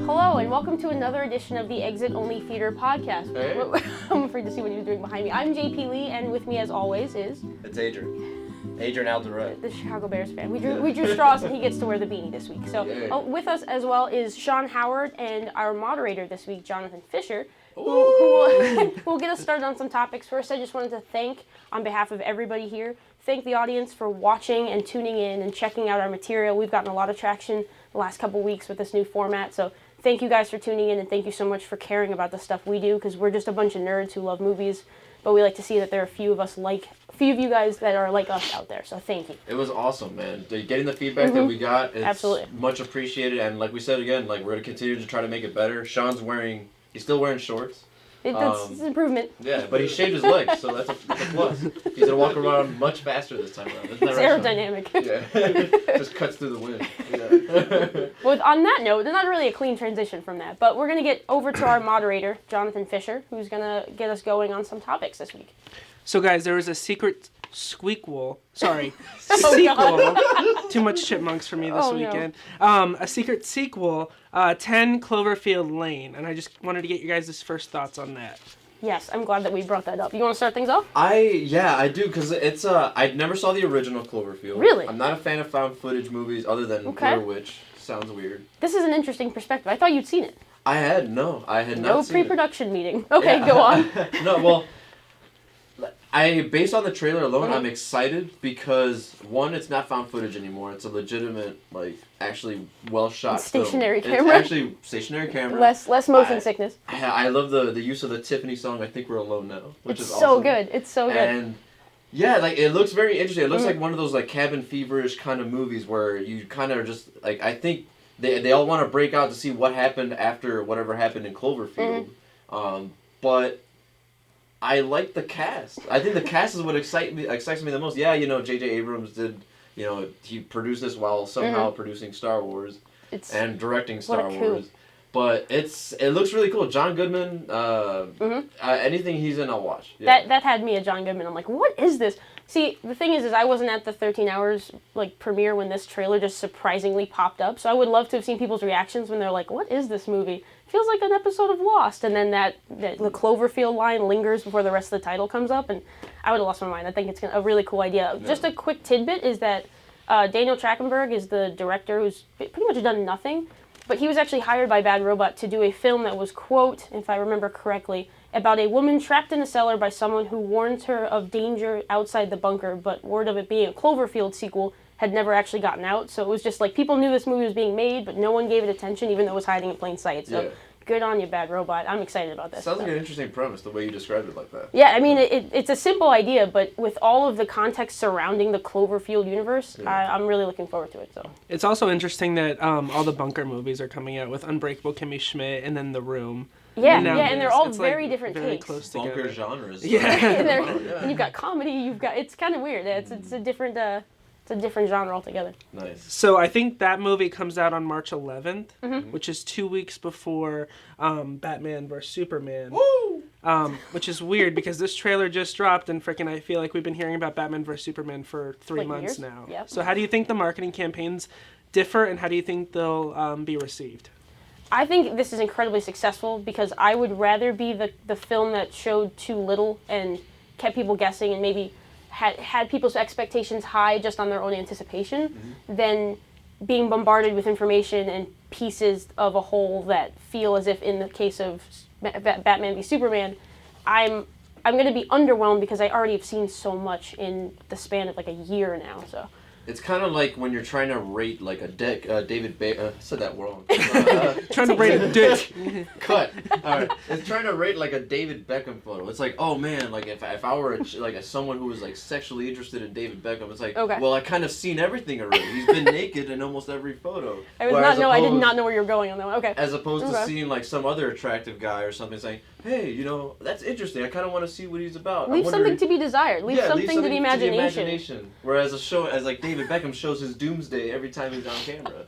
Hello, and welcome to another edition of the Exit Only Theater podcast. Hey. I'm afraid to see what he was doing behind me. I'm JP Lee, and with me, as always, is... It's Adrian. Adrian Alderette. The Chicago Bears fan. We drew straws, and he gets to wear the beanie this week. So with us as well is Shawn Howard and our moderator this week, Jonathan Fisher, who will get us started on some topics. First, I just wanted to thank, on behalf of everybody here, thank the audience for watching and tuning in and checking out our material. We've gotten a lot of traction the last couple weeks with this new format, so thank you guys for tuning in, and thank you so much for caring about the stuff we do, because we're just a bunch of nerds who love movies, but we like to see that there are a few of you guys that are like us out there, so thank you. It was awesome, man. Getting the feedback that we got, it's Absolutely. Much appreciated, and like we said again, like we're going to continue to try to make it better. Sean's he's still wearing shorts. It's an improvement. Yeah, but he shaved his legs, so that's a plus. He's going to walk around much faster this time around. Isn't that It's right, aerodynamic. Yeah. Just cuts through the wind. Yeah. Well, on that note, there's not really a clean transition from that, but we're going to get over to our moderator, Jonathan Fisher, who's going to get us going on some topics this week. So, guys, there was a secret sequel. God. Too much chipmunks for me this Oh, no. weekend. A secret sequel, 10 Cloverfield Lane, and I just wanted to get you guys' first thoughts on that. Yes, I'm glad that we brought that up. You want to start things off? I do, because it's, I never saw the original Cloverfield. Really? I'm not a fan of found footage movies other than Blair Witch. Sounds weird. This is an interesting perspective. I thought you'd seen it. I had not seen it. No pre-production meeting. Okay, go on. No, well, based on the trailer alone, I'm excited because, one, it's not found footage anymore. It's a legitimate, actually well-shot Stationary film. camera. It's actually stationary camera. Less motion sickness. I love the use of the Tiffany song, I Think We're Alone Now, which is awesome. So good. It's so good. And, yeah, it looks very interesting. It looks like one of those, cabin fever-ish kind of movies where you kind of just, I think they all want to break out to see what happened after whatever happened in Cloverfield. But I like the cast. I think the cast is what excites me the most. Yeah, J.J. Abrams did, he produced this while somehow producing Star Wars and directing Star Wars. But it looks really cool. John Goodman, anything he's in, I'll watch. Yeah. That had me at John Goodman. I'm like, what is this? See, the thing is I wasn't at the 13 Hours premiere when this trailer just surprisingly popped up. So I would love to have seen people's reactions when they're like, what is this movie? Feels like an episode of Lost, and then the Cloverfield line lingers before the rest of the title comes up, and I would have lost my mind. I think it's a really cool idea. Yeah. Just a quick tidbit is that Daniel Trachtenberg is the director who's pretty much done nothing, but he was actually hired by Bad Robot to do a film that was, quote, if I remember correctly, about a woman trapped in a cellar by someone who warns her of danger outside the bunker, but word of it being a Cloverfield sequel had never actually gotten out, so it was just people knew this movie was being made, but no one gave it attention, even though it was hiding in plain sight. So good on you, Bad Robot. I'm excited about this. Sounds like an interesting premise, the way you described it like that. Yeah, I mean, it's a simple idea, but with all of the context surrounding the Cloverfield universe, I'm really looking forward to it. So it's also interesting that all the bunker movies are coming out with Unbreakable Kimmy Schmidt and then The Room. Yeah, and they're all very different takes. Close bunker together. Genres. Yeah, and you've got comedy. It's kind of weird. It's a different. It's a different genre altogether. Nice. So I think that movie comes out on March 11th, which is 2 weeks before Batman vs. Superman. Woo! Which is weird because this trailer just dropped and I feel like we've been hearing about Batman vs. Superman for 3 months years? now. Yep. So how do you think the marketing campaigns differ, and how do you think they'll be received? I think this is incredibly successful because I would rather be the film that showed too little and kept people guessing and maybe had people's expectations high just on their own anticipation than being bombarded with information and pieces of a whole that feel as if, in the case of Batman v Superman, I'm going to be underwhelmed because I already have seen so much in the span of a year now. So It's kind of like when you're trying to rate a David Bowie. I said that wrong. Trying to rate a dick. Cut. All right. It's trying to rate a David Beckham photo. It's like, oh man, if I were someone who was sexually interested in David Beckham, it's like, okay. Well, I kind of seen everything already. He's been naked in almost every photo. I did not know where you were going on that one. Okay. As opposed to seeing some other attractive guy or something saying, hey, that's interesting. I kind of want to see what he's about. Leave something to be desired. Leave something to the imagination. Whereas David Beckham shows his doomsday every time he's on camera.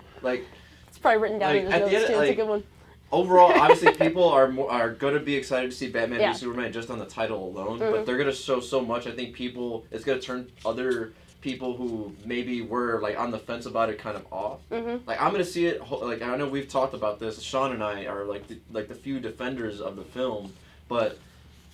It's probably written down in his notes too. It's a good one. Overall, obviously, people are going to be excited to see Batman v Superman just on the title alone, but they're going to show so much. I think it's going to turn other people who maybe were like on the fence about it kind of off. Like I'm gonna see it. Like I know we've talked about this. Shawn and I are like the few defenders of the film, but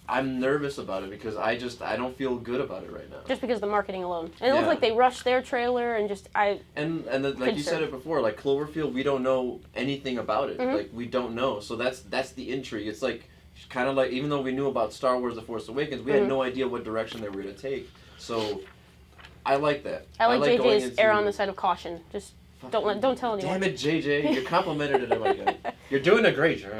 I'm nervous about it because I don't feel good about it right now. Just because of the marketing alone, and it looked like they rushed their trailer and just like you said it before, like Cloverfield, we don't know anything about it. Like we don't know, so that's the intrigue. It's like kind of like even though we knew about Star Wars: The Force Awakens, we had no idea what direction they were gonna take. So I like that. I like JJ's err on the side of caution. Just don't tell anyone. Damn it, JJ! You complimented it like you're doing a great job.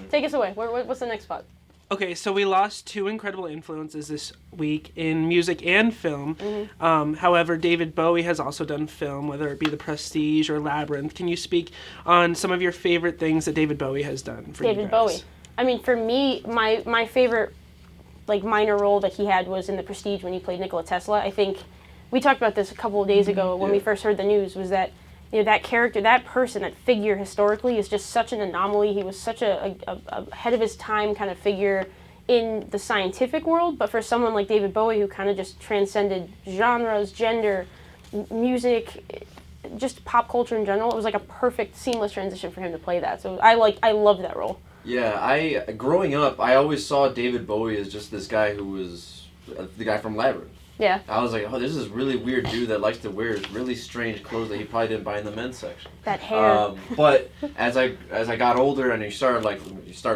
Take us away. What's the next spot? Okay, so we lost two incredible influences this week in music and film. However, David Bowie has also done film, whether it be The Prestige or Labyrinth. Can you speak on some of your favorite things that David Bowie has done for you guys? David Bowie. I mean, for me, my favorite like minor role that he had was in The Prestige when he played Nikola Tesla. I think we talked about this a couple of days ago when we first heard the news, was that that character, that person, that figure historically is just such an anomaly. He was such a ahead of his time kind of figure in the scientific world, but for someone like David Bowie who kind of just transcended genres, gender, music, just pop culture in general, it was like a perfect seamless transition for him to play that. So I loved that role. Yeah, growing up, I always saw David Bowie as just this guy who was the guy from Labyrinth. Yeah. I was like, oh, this is really weird dude that likes to wear really strange clothes that he probably didn't buy in the men's section. That hair. But as I got older and you start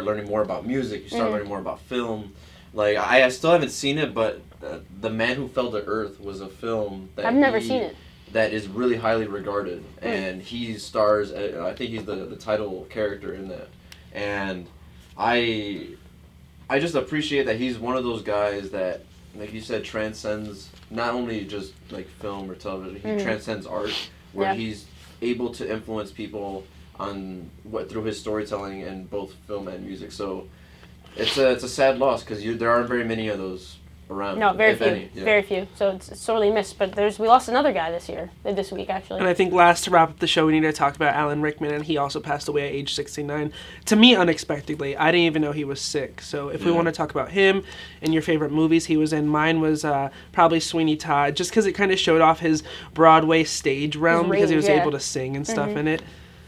learning more about music, you start learning more about film. Like I still haven't seen it, but The Man Who Fell to Earth was a film that I've never seen it. That is really highly regarded, and he stars. I think he's the title character in that, and I just appreciate that he's one of those guys that, like you said, transcends not only just like film or television. He transcends art, where he's able to influence people on through his storytelling in both film and music. So it's a sad loss because there aren't very many of those around. No, very few. Very few. So it's sorely missed. But we lost another guy this week actually. And I think last to wrap up the show, we need to talk about Alan Rickman, and he also passed away at age 69. To me, unexpectedly. I didn't even know he was sick. So if we want to talk about him and your favorite movies he was in, mine was probably Sweeney Todd, just because it kind of showed off his Broadway stage realm because he was able to sing and stuff in it.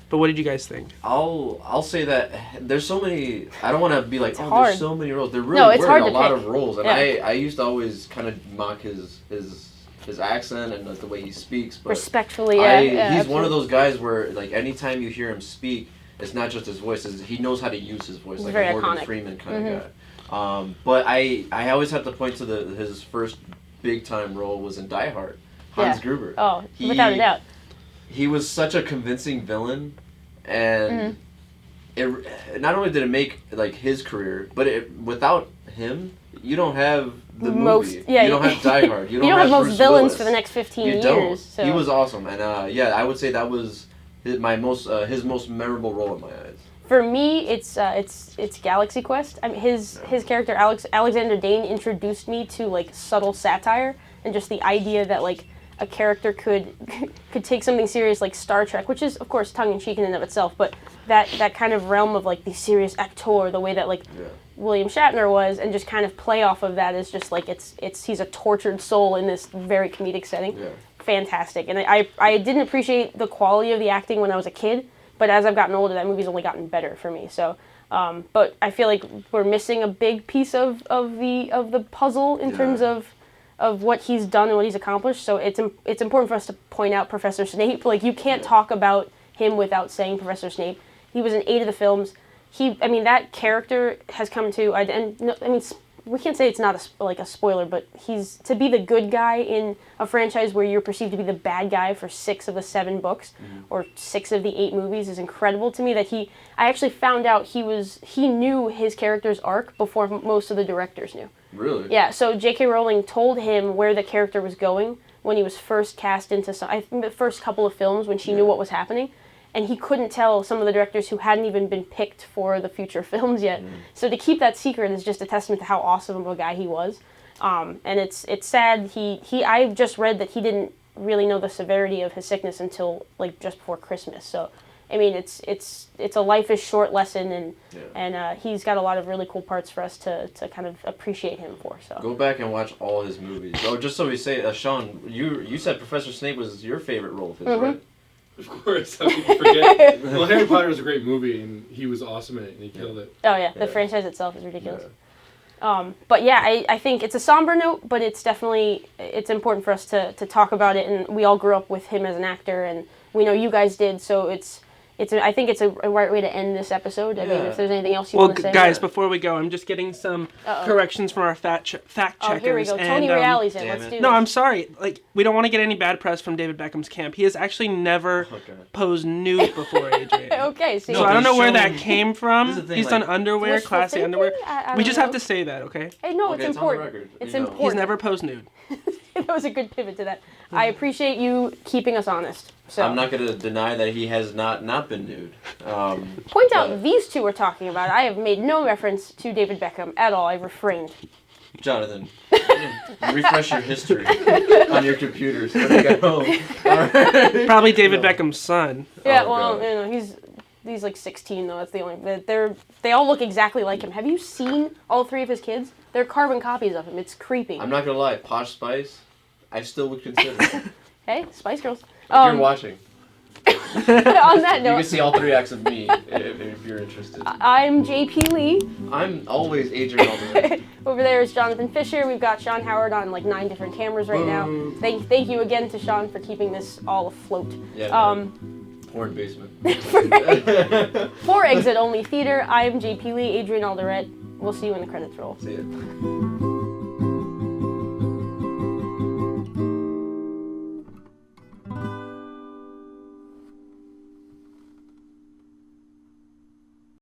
But what did you guys think? I'll say that there's so many. I don't want to be like, hard. There's so many roles. There really were a lot of roles, and I used to always kind of mock his accent and the way he speaks. But respectfully, he's absolutely. one of those guys where like anytime you hear him speak, it's not just his voice. He knows how to use his voice, like a Morgan Freeman kind of guy. But I always have to point to his first big time role was in Die Hard. Hans Gruber. Oh, without a doubt. He was such a convincing villain, and it not only did it make like his career, but without him, you don't have the movie. You don't have Die Hard. You don't have most Bruce villains Willis for the next 15 you years. Don't. So. He was awesome, and I would say that was his most memorable role in my eyes. For me, it's Galaxy Quest. I mean, his character Alexander Dane introduced me to like subtle satire and just the idea that like a character could take something serious like Star Trek, which is of course tongue-in-cheek in and of itself, but that kind of realm of like the serious actor, the way that like William Shatner was, and just kind of play off of that is just like he's a tortured soul in this very comedic setting. Yeah. Fantastic. And I didn't appreciate the quality of the acting when I was a kid, but as I've gotten older, that movie's only gotten better for me. So, but I feel like we're missing a big piece of the puzzle in terms of what he's done and what he's accomplished. So it's important for us to point out Professor Snape. Like, you can't talk about him without saying Professor Snape. He was in 8 of the films. That character has come to, we can't say it's not a spoiler, but he's to be the good guy in a franchise where you're perceived to be the bad guy for 6 of the 7 books or 6 of the 8 movies is incredible to me. I actually found out he knew his character's arc before most of the directors knew. Really? Yeah, so J.K. Rowling told him where the character was going when he was first cast into the first couple of films when she knew what was happening. And he couldn't tell some of the directors who hadn't even been picked for the future films yet. So to keep that secret is just a testament to how awesome of a guy he was. And it's sad. I just read that he didn't really know the severity of his sickness until like just before Christmas. So I mean, it's a life is short lesson, and he's got a lot of really cool parts for us to kind of appreciate him for. So go back and watch all his movies. Oh, just so we say, Shawn, you said Professor Snape was your favorite role of his, right? Of course, how could you forget? Well, Harry Potter was a great movie, and he was awesome in it, and he killed it. Oh yeah, the franchise itself is ridiculous. But yeah, I think it's a somber note, but it's definitely important for us to talk about it, and we all grew up with him as an actor, and we know you guys did, so I think it's a right way to end this episode. I mean, if there's anything else you want to say. Well, guys, before we go, I'm just getting some corrections from our fact checkers. Oh, here we go. Tony Reale's in. Let's do this. No, I'm sorry. Like, we don't want to get any bad press from David Beckham's camp. He has actually never posed nude before Adrian. Okay, see. So I don't know where that came from. He's done underwear, wishful classy thinking? underwear. I We don't just know. have to say that, okay? Hey, no, Okay, it's it's on the important. record. It's You know. important. He's never posed nude. That was a good pivot to that. I appreciate you keeping us honest. So I'm not going to deny that he has not been nude. point out these two we're talking about. I have made no reference to David Beckham at all. I refrained. Jonathan, refresh your history on your computers when you get home. Probably David Beckham's son. Yeah, Oh, well, God. he's like 16 though. That's the only. They all look exactly like him. Have you seen all three of his kids? They're carbon copies of him. It's creepy. I'm not going to lie, Posh Spice, I still would consider. Hey, Spice Girls. If you're watching, On that you note, can see all 3 acts of me if you're interested. I'm JP Lee. I'm always Adrian Alderman. Over there is Jonathan Fisher. We've got Shawn Howard on like 9 different cameras right now. Thank you again to Shawn for keeping this all afloat. Yeah, porn basement. For Exit Only Theater, I'm JP Lee, Adrian Alderette. We'll see you when the credits roll. See ya.